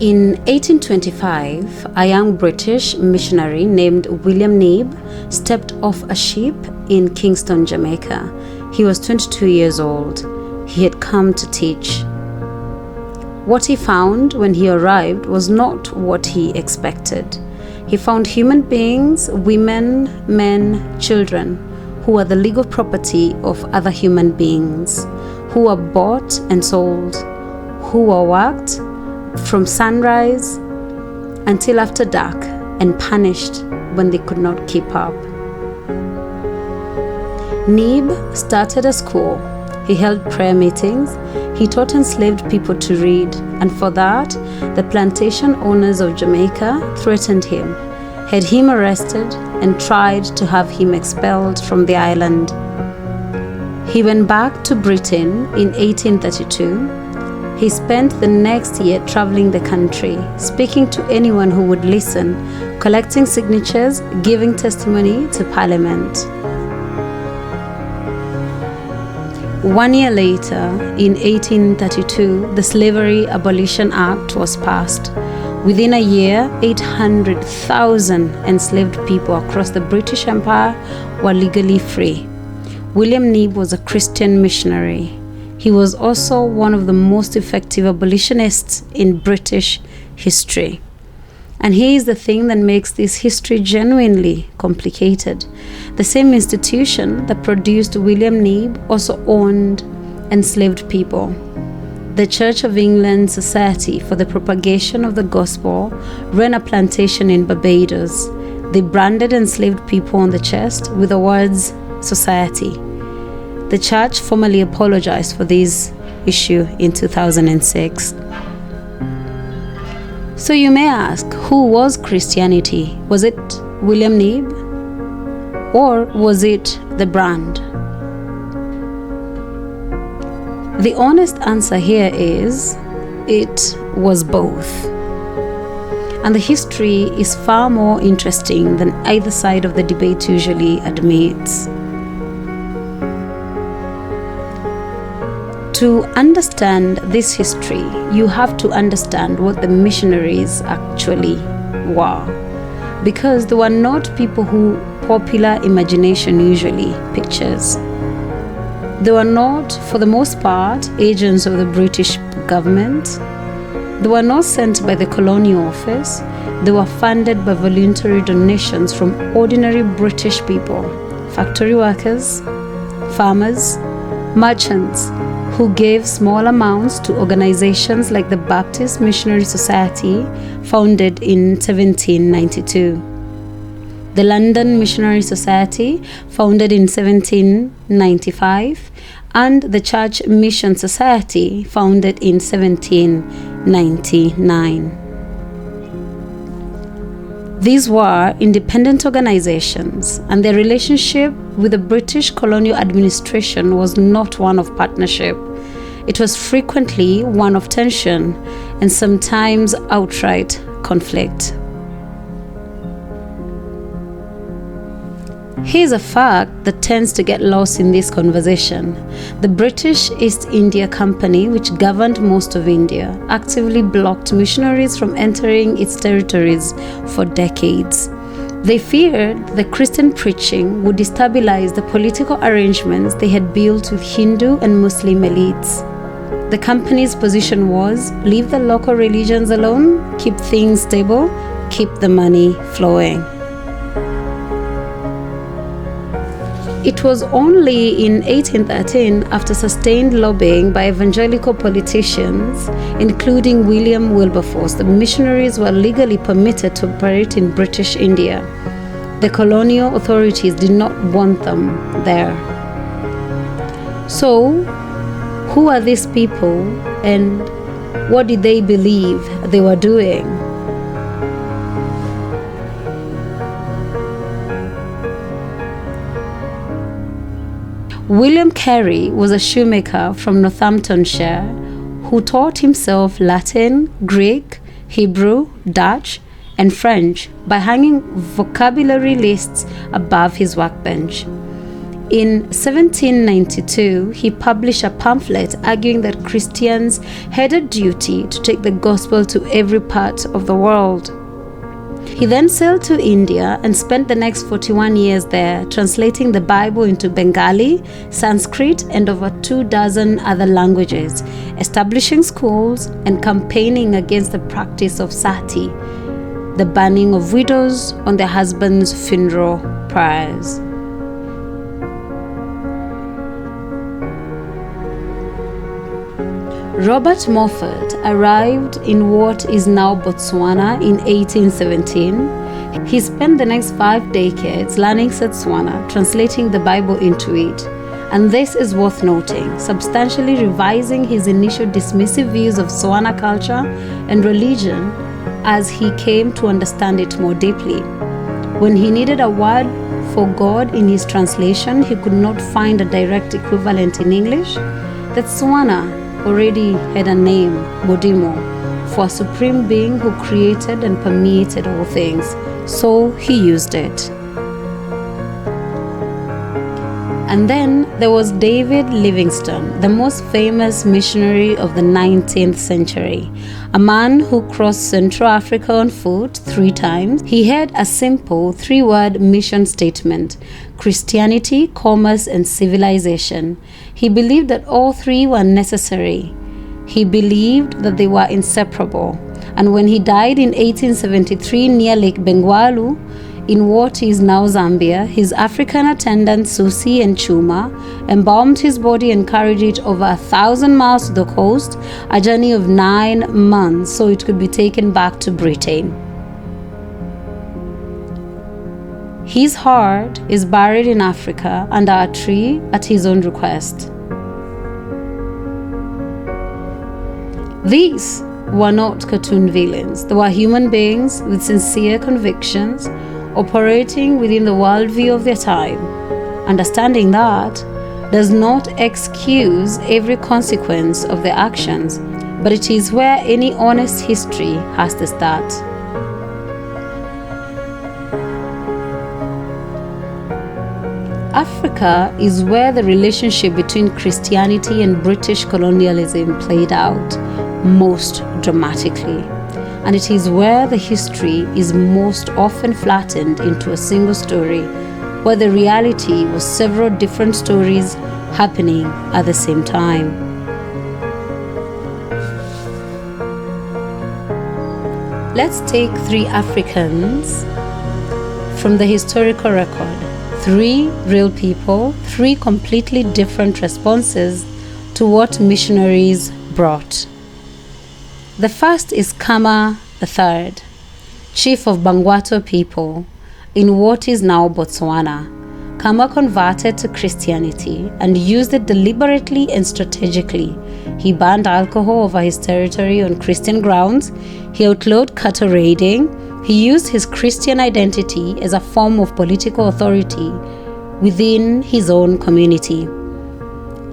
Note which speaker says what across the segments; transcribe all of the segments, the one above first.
Speaker 1: In 1825, a young British missionary named William Knibb stepped off a ship in Kingston, Jamaica. He was 22 years old. He had come to teach. What he found when he arrived was not what he expected. He found human beings, women, men, children, who were the legal property of other human beings, who were bought and sold, who were worked from sunrise until after dark and punished when they could not keep up. Knibb started a school. He held prayer meetings. He taught enslaved people to read, and for that, the plantation owners of Jamaica threatened him, had him arrested, and tried to have him expelled from the island. He went back to Britain in 1832. He spent the next year traveling the country, speaking to anyone who would listen, collecting signatures, giving testimony to Parliament. 1 year later, in 1832, the Slavery Abolition Act was passed. Within a year, 800,000 enslaved people across the British Empire were legally free. William Knibb was a Christian missionary. He was also one of the most effective abolitionists in British history. And here is the thing that makes this history genuinely complicated. The same institution that produced William Knibb also owned enslaved people. The Church of England Society for the Propagation of the Gospel ran a plantation in Barbados. They branded enslaved people on the chest with the words "Society." The church formally apologized for this issue in 2006. So you may ask, who was Christianity? Was it William Knibb? Or was it the brand? The honest answer here is, it was both. And the history is far more interesting than either side of the debate usually admits. To understand this history, you have to understand what the missionaries actually were. Because they were not people who popular imagination usually pictures. They were not, for the most part, agents of the British government. They were not sent by the colonial office. They were funded by voluntary donations from ordinary British people, factory workers, farmers, merchants, who gave small amounts to organizations like the Baptist Missionary Society, founded in 1792. The London Missionary Society, founded in 1795, and the Church Mission Society, founded in 1799. These were independent organizations, and their relationship with the British colonial administration was not one of partnership. It was frequently one of tension and sometimes outright conflict. Here's a fact that tends to get lost in this conversation. The British East India Company, which governed most of India, actively blocked missionaries from entering its territories for decades. They feared that Christian preaching would destabilize the political arrangements they had built with Hindu and Muslim elites. The company's position was, leave the local religions alone, keep things stable, keep the money flowing. It was only in 1813, after sustained lobbying by evangelical politicians, including William Wilberforce, that missionaries were legally permitted to operate in British India. The colonial authorities did not want them there. So, who are these people and what did they believe they were doing? William Carey was a shoemaker from Northamptonshire who taught himself Latin, Greek, Hebrew, Dutch, and French by hanging vocabulary lists above his workbench. In 1792, he published a pamphlet arguing that Christians had a duty to take the gospel to every part of the world. He then sailed to India and spent the next 41 years there, translating the Bible into Bengali, Sanskrit, and over 24 other languages, establishing schools and campaigning against the practice of sati, the burning of widows on their husbands' funeral pyres. Robert Moffat arrived in what is now Botswana in 1817. He spent the next 5 decades learning Setswana, translating the Bible into it. And this is worth noting, substantially revising his initial dismissive views of Tswana culture and religion as he came to understand it more deeply. When he needed a word for God in his translation, he could not find a direct equivalent in English. That Tswana already had a name, Modimo, for a supreme being who created and permeated all things, so he used it. And then there was David Livingstone, the most famous missionary of the 19th century, a man who crossed Central Africa on foot 3 times. He had a simple 3-word mission statement: Christianity, commerce, and civilization. He believed that all 3 were necessary. He believed that they were inseparable. And when he died in 1873 near Lake Bengwalu, in what is now Zambia, his African attendant Susi and Chuma embalmed his body and carried it over 1,000 miles to the coast, a journey of 9 months, so it could be taken back to Britain. His heart is buried in Africa under a tree at his own request. These were not cartoon villains. They were human beings with sincere convictions, operating within the worldview of their time. Understanding that does not excuse every consequence of their actions, but it is where any honest history has to start. Africa is where the relationship between Christianity and British colonialism played out most dramatically. And it is where the history is most often flattened into a single story, where the reality was several different stories happening at the same time. Let's take 3 Africans from the historical record. 3 real people, 3 completely different responses to what missionaries brought. The first is Kama III, chief of Bangwato people in what is now Botswana. Kama converted to Christianity and used it deliberately and strategically. He banned alcohol over his territory on Christian grounds. He outlawed cattle raiding. He used his Christian identity as a form of political authority within his own community.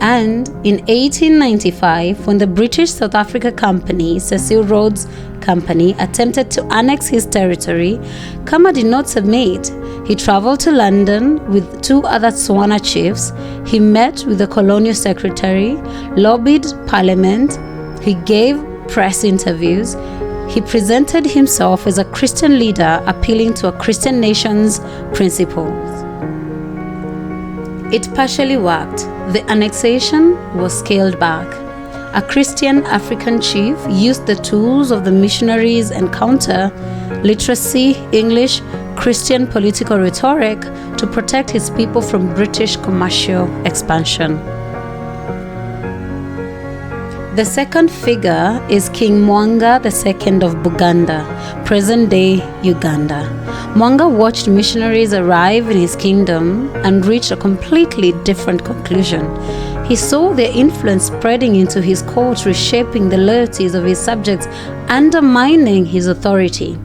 Speaker 1: And in 1895, when the British South Africa Company, Cecil Rhodes Company, attempted to annex his territory, Kama did not submit. He traveled to London with 2 other Tswana chiefs. He met with the colonial secretary, lobbied parliament, he gave press interviews. He presented himself as a Christian leader appealing to a Christian nation's principles. It partially worked. The annexation was scaled back. A Christian African chief used the tools of the missionaries and counter-literacy, English, Christian political rhetoric to protect his people from British commercial expansion. The second figure is King Mwanga II of Buganda, present-day Uganda. Mwanga watched missionaries arrive in his kingdom and reached a completely different conclusion. He saw their influence spreading into his court, reshaping the loyalties of his subjects, undermining his authority.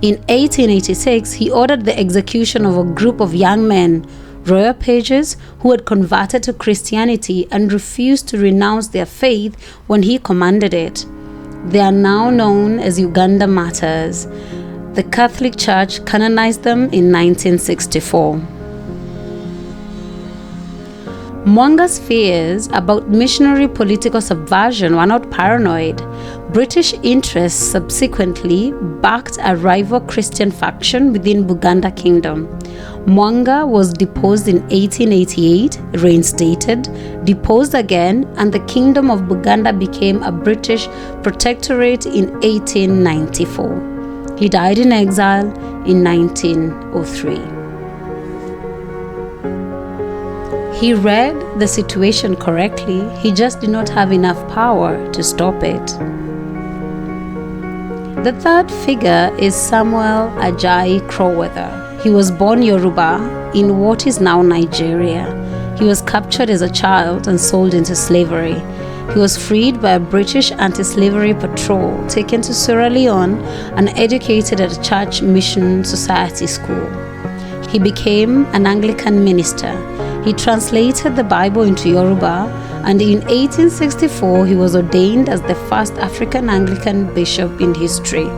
Speaker 1: In 1886, he ordered the execution of a group of young men, royal pages, who had converted to Christianity and refused to renounce their faith when he commanded it. They are now known as Uganda Martyrs. The Catholic Church canonized them in 1964. Mwanga's fears about missionary political subversion were not paranoid. British interests subsequently backed a rival Christian faction within Buganda Kingdom. Mwanga was deposed in 1888, reinstated, deposed again, and the Kingdom of Buganda became a British protectorate in 1894. He died in exile in 1903. He read the situation correctly, he just did not have enough power to stop it. The third figure is Samuel Ajayi Crowther. He was born Yoruba in what is now Nigeria. He was captured as a child and sold into slavery. He was freed by a British anti-slavery patrol, taken to Sierra Leone, and educated at a church mission society school. He became an Anglican minister. He translated the Bible into Yoruba, and in 1864 he was ordained as the first African Anglican bishop in history.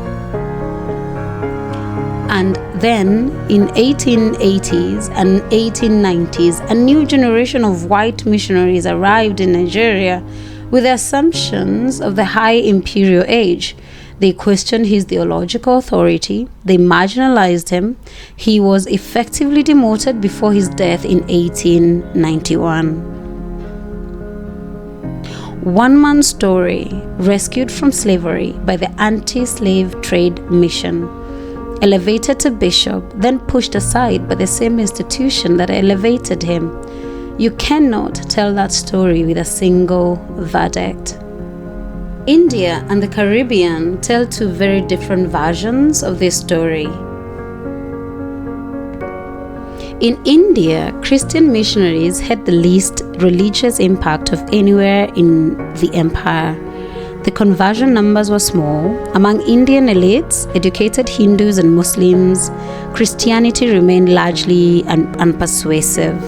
Speaker 1: And then, in 1880s and 1890s, a new generation of white missionaries arrived in Nigeria with the assumptions of the high imperial age. They questioned his theological authority, they marginalized him. He was effectively demoted before his death in 1891. One man's story, rescued from slavery by the anti-slave trade mission, elevated to bishop, then pushed aside by the same institution that elevated him. You cannot tell that story with a single verdict. India and the Caribbean tell two very different versions of this story. In India, Christian missionaries had the least religious impact of anywhere in the empire. The conversion numbers were small. Among Indian elites, educated Hindus and Muslims, Christianity remained largely unpersuasive.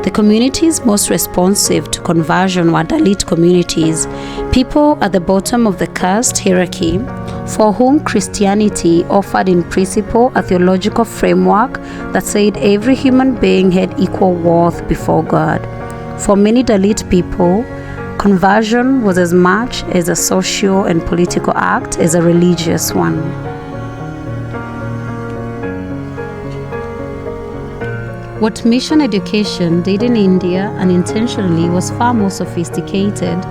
Speaker 1: The communities most responsive to conversion were Dalit communities, people at the bottom of the caste hierarchy, for whom Christianity offered in principle a theological framework that said every human being had equal worth before God. For many Dalit people, conversion was as much as a social and political act as a religious one. What mission education did in India unintentionally was far more sophisticated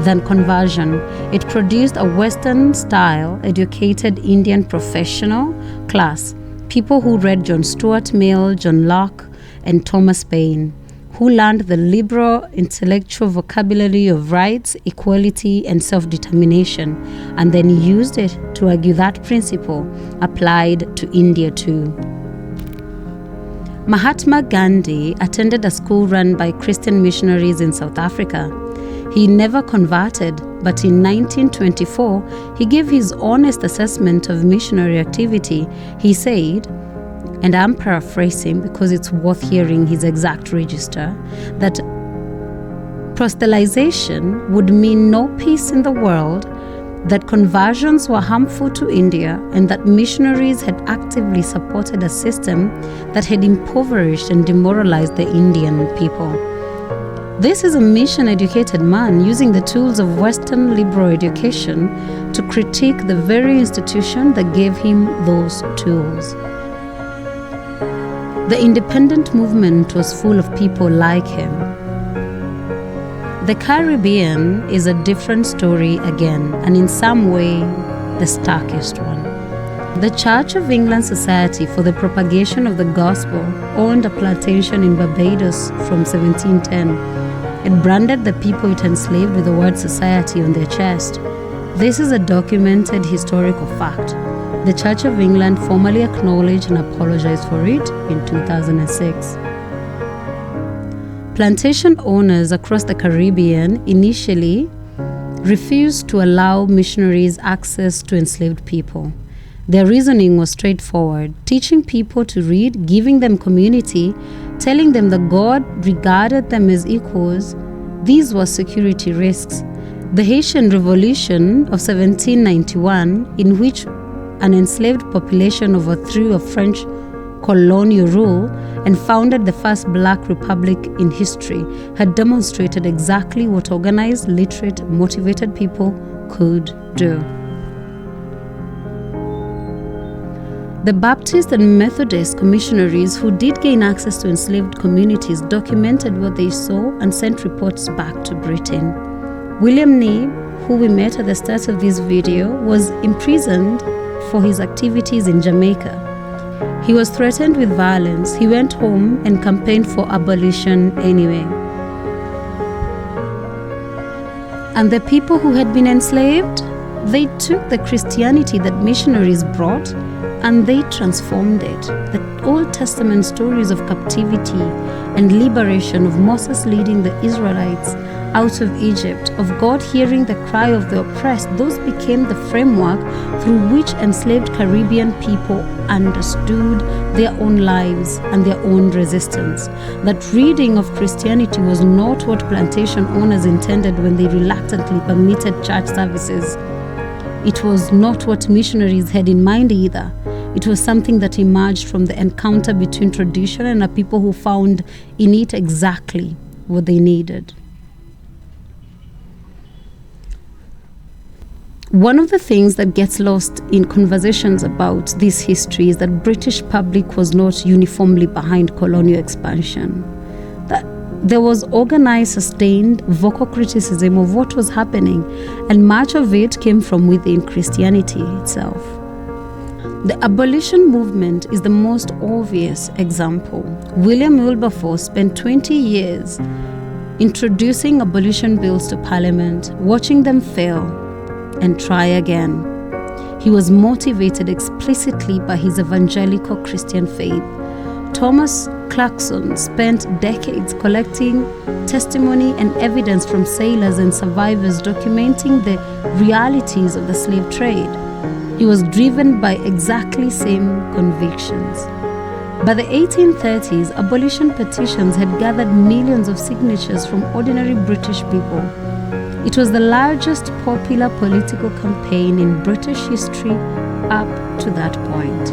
Speaker 1: than conversion. It produced a Western-style educated Indian professional class, people who read John Stuart Mill, John Locke, and Thomas Paine, who learned the liberal intellectual vocabulary of rights, equality, and self-determination, and then used it to argue that principle applied to India too. Mahatma Gandhi attended a school run by Christian missionaries in South Africa. He never converted, but in 1924, he gave his honest assessment of missionary activity. He said, and I'm paraphrasing because it's worth hearing his exact register, that proselytization would mean no peace in the world, that conversions were harmful to India, and that missionaries had actively supported a system that had impoverished and demoralized the Indian people. This is a mission-educated man using the tools of Western liberal education to critique the very institution that gave him those tools. The independent movement was full of people like him. The Caribbean is a different story again, and in some way, the starkest one. The Church of England Society for the Propagation of the Gospel owned a plantation in Barbados from 1710. It branded the people it enslaved with the word society on their chest. This is a documented historical fact. The Church of England formally acknowledged and apologized for it in 2006. Plantation owners across the Caribbean initially refused to allow missionaries access to enslaved people. Their reasoning was straightforward: teaching people to read, giving them community, telling them that God regarded them as equals. These were security risks. The Haitian Revolution of 1791, in which an enslaved population overthrew a French colonial rule and founded the first black republic in history, had demonstrated exactly what organized, literate, motivated people could do. The Baptist and Methodist missionaries who did gain access to enslaved communities documented what they saw and sent reports back to Britain. William Knibb, who we met at the start of this video, was imprisoned for his activities in Jamaica. He was threatened with violence. He went home and campaigned for abolition anyway. And the people who had been enslaved, they took the Christianity that missionaries brought and they transformed it. The Old Testament stories of captivity and liberation, of Moses leading the Israelites out of Egypt, of God hearing the cry of the oppressed, those became the framework through which enslaved Caribbean people understood their own lives and their own resistance. That reading of Christianity was not what plantation owners intended when they reluctantly permitted church services. It was not what missionaries had in mind either. It was something that emerged from the encounter between tradition and a people who found in it exactly what they needed. One of the things that gets lost in conversations about this history is that British public was not uniformly behind colonial expansion. That there was organized, sustained, vocal criticism of what was happening, and much of it came from within Christianity itself. The abolition movement is the most obvious example. William Wilberforce spent 20 years introducing abolition bills to Parliament, watching them fail and try again. He was motivated explicitly by his evangelical Christian faith. Thomas Clarkson spent decades collecting testimony and evidence from sailors and survivors documenting the realities of the slave trade. He was driven by exactly same convictions. By the 1830s, abolition petitions had gathered millions of signatures from ordinary British people. It was the largest popular political campaign in British history up to that point.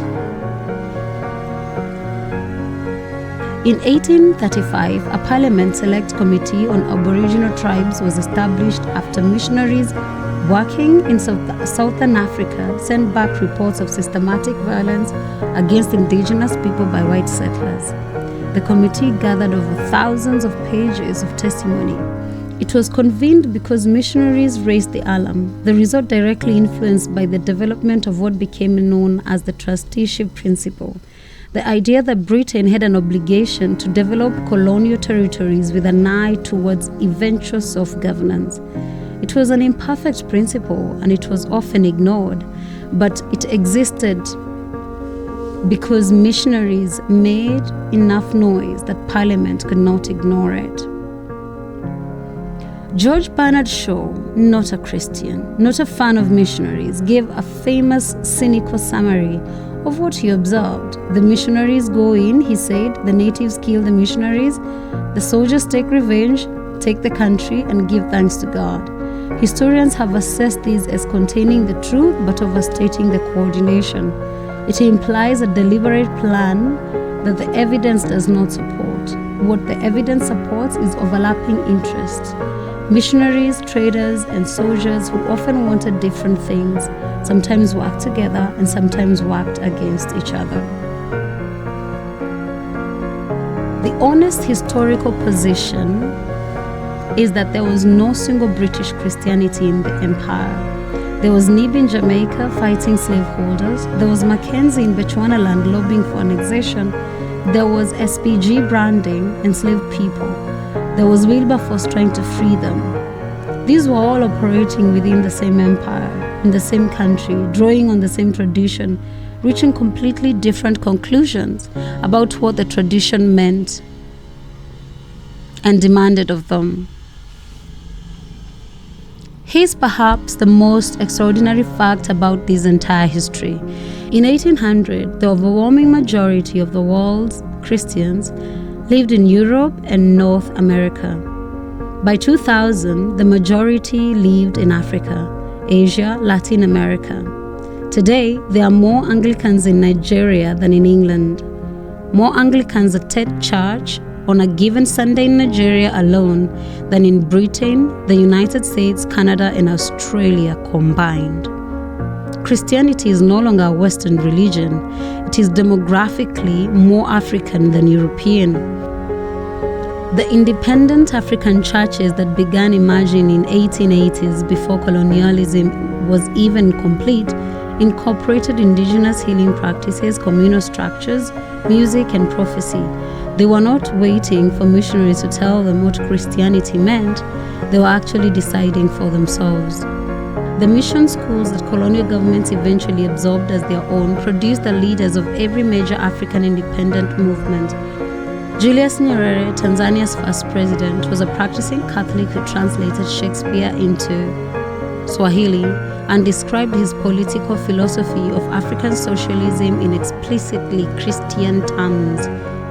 Speaker 1: In 1835, a Parliament Select Committee on Aboriginal Tribes was established after missionaries working in Southern Africa sent back reports of systematic violence against indigenous people by white settlers. The committee gathered over thousands of pages of testimony. It was convened because missionaries raised the alarm, the result directly influenced by the development of what became known as the trusteeship principle, the idea that Britain had an obligation to develop colonial territories with an eye towards eventual self-governance. It was an imperfect principle and it was often ignored, but it existed because missionaries made enough noise that Parliament could not ignore it. George Bernard Shaw, not a Christian, not a fan of missionaries, gave a famous cynical summary of what he observed. The missionaries go in, he said, the natives kill the missionaries, the soldiers take revenge, take the country, and give thanks to God. Historians have assessed these as containing the truth but overstating the coordination. It implies a deliberate plan that the evidence does not support. What the evidence supports is overlapping interests. Missionaries, traders, and soldiers who often wanted different things sometimes worked together and sometimes worked against each other. The honest historical position is that there was no single British Christianity in the empire. There was Knibb in Jamaica fighting slaveholders. There was Mackenzie in Bechuanaland lobbying for annexation. There was SPG branding enslaved people. There was Wilberforce trying to free them. These were all operating within the same empire, in the same country, drawing on the same tradition, reaching completely different conclusions about what the tradition meant and demanded of them. Here's perhaps the most extraordinary fact about this entire history. In 1800, the overwhelming majority of the world's Christians lived in Europe and North America. By 2000, the majority lived in Africa, Asia, Latin America. Today, there are more Anglicans in Nigeria than in England. more Anglicans attend church on a given Sunday in Nigeria alone than in Britain, the United States, Canada, and Australia combined. Christianity is no longer a Western religion. It is demographically more African than European. The independent African churches that began emerging in 1880s before colonialism was even complete incorporated indigenous healing practices, communal structures, music, and prophecy. They were not waiting for missionaries to tell them what Christianity meant. They were actually deciding for themselves. The mission schools that colonial governments eventually absorbed as their own produced the leaders of every major African independent movement. Julius Nyerere, Tanzania's first president, was a practicing Catholic who translated Shakespeare into Swahili and described his political philosophy of African socialism in explicitly Christian terms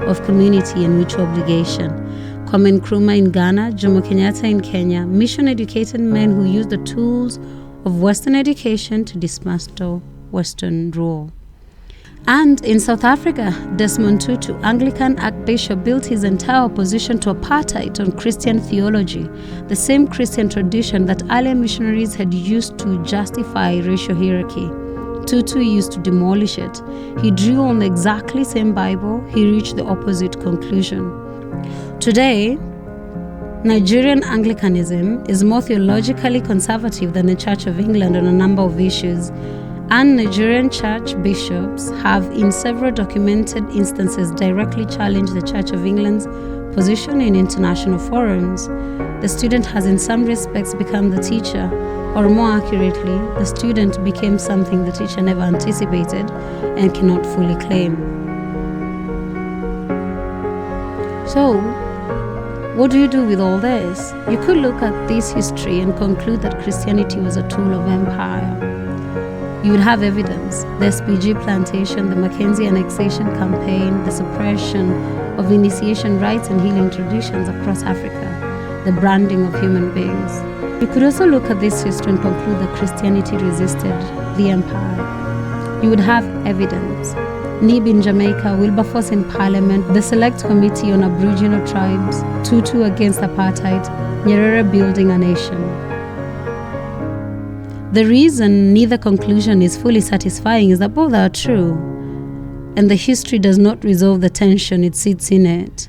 Speaker 1: of community and mutual obligation. Kwame Nkrumah in Ghana, Jomo Kenyatta in Kenya, mission-educated men who used the tools of Western education to dismantle Western rule. And in South Africa, Desmond Tutu, Anglican Archbishop, built his entire opposition to apartheid on Christian theology, the same Christian tradition that earlier missionaries had used to justify racial hierarchy. Tutu used to demolish it. He drew on the exactly same Bible. He reached the opposite conclusion. Today, Nigerian Anglicanism is more theologically conservative than the Church of England on a number of issues, and Nigerian church bishops have in several documented instances directly challenged the Church of England's position in international forums. The student has in some respects become the teacher, or more accurately, the student became something the teacher never anticipated and cannot fully claim. So, what do you do with all this? You could look at this history and conclude that Christianity was a tool of empire. You would have evidence: the SPG plantation, the Mackenzie annexation campaign, the suppression of initiation rites and healing traditions across Africa, the branding of human beings. You could also look at this history and conclude that Christianity resisted the empire. You would have evidence: Nib in Jamaica, Wilberforce in Parliament, the Select Committee on Aboriginal Tribes, Tutu against apartheid, Nyerere building a nation. The reason neither conclusion is fully satisfying is that both are true, and the history does not resolve the tension it sits in it.